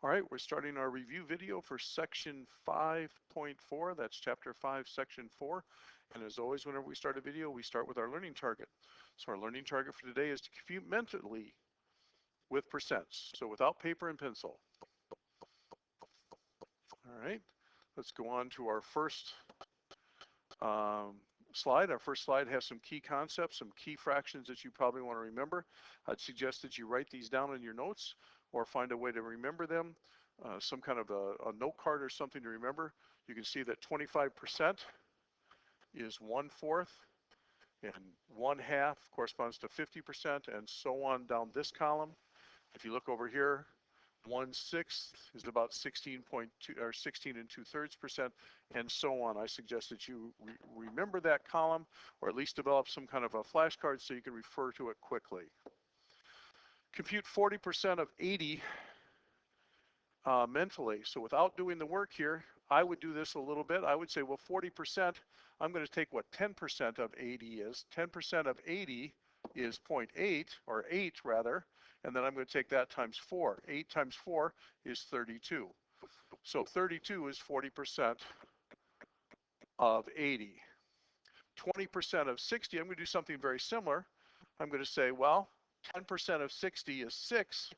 All right, we're starting our review video for section 5.4. That's chapter 5, section 4. And as always, whenever we start a video, we start with our learning target. So our learning target for today is to compute mentally with percents. So without paper and pencil. All right, let's go on to our first slide. Our first slide has some key concepts, some key fractions that you probably want to remember. I'd suggest that you write these down in your notes or find a way to remember them, some kind of a note card or something to remember. You can see that 25% is 1/4 and 1/2 corresponds to 50% and so on down this column. If you look over here, 1/6 is about 16.2 or 16 2/3% and so on. I suggest that you remember that column or at least develop some kind of a flashcard so you can refer to it quickly. Compute 40% of 80 mentally. So without doing the work here, I would do this a little bit. I would say, well, 40%, I'm going to take what 10% of 80 is. 10% of 80 is 0.8, or 8 rather, and then I'm going to take that times 4. 8 times 4 is 32. So 32 is 40% of 80. 20% of 60, I'm going to do something very similar. I'm going to say, well, 10% of 60 is 6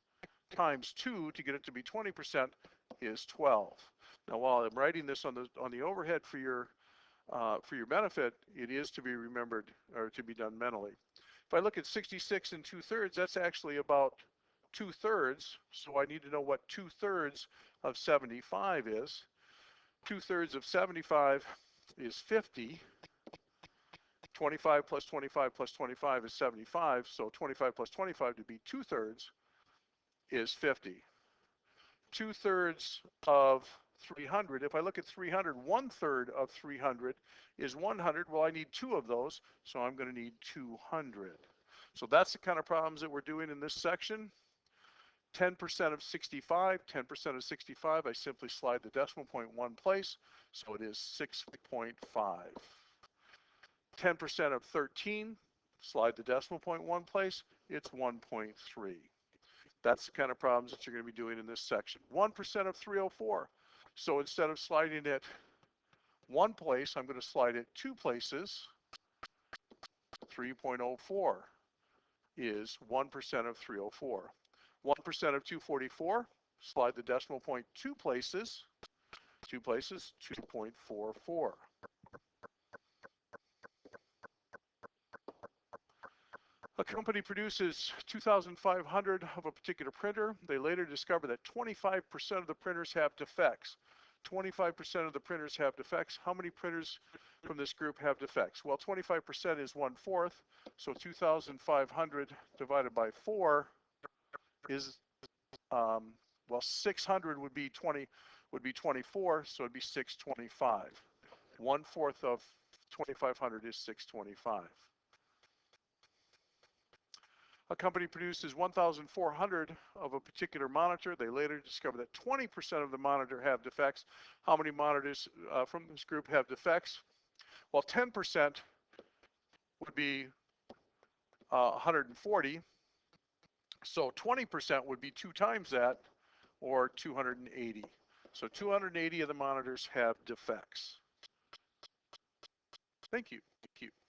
times 2 to get it to be 20% is 12. Now, while I'm writing this on the overhead for your benefit, it is to be remembered or to be done mentally. If I look at 66 2/3, that's actually about 2/3. So I need to know what 2/3 of 75 is. 2/3 of 75 is 50. 25 plus 25 plus 25 is 75. So 25 plus 25 to be 2/3 is 50. 2/3 of 300. If I look at 300, 1/3 of 300 is 100. Well, I need 2 of those, so I'm going to need 200. So that's the kind of problems that we're doing in this section. 10% of 65, 10% of 65, I simply slide the decimal point one place, so it is 6.5. 10% of 13, slide the decimal point one place, it's 1.3. That's the kind of problems that you're going to be doing in this section. 1% of 304. So instead of sliding it one place, I'm going to slide it 2 places. 3.04 is 1% of 304. 1% of 244, slide the decimal point 2 places. 2 places, 2.44. A company produces 2,500 of a particular printer. They later discover that 25% of the printers have defects. 25% of the printers have defects. How many printers from this group have defects? Well, 25% is 1/4. So 2,500 divided by 4 is, well, 600 would be 24. So it'd be 625. 1/4 of 2,500 is 625. A company produces 1,400 of a particular monitor. They later discover that 20% of the monitor have defects. How many monitors from this group have defects? Well, 10% would be 140. So 20% would be 2 times that, or 280. So 280 of the monitors have defects. Thank you.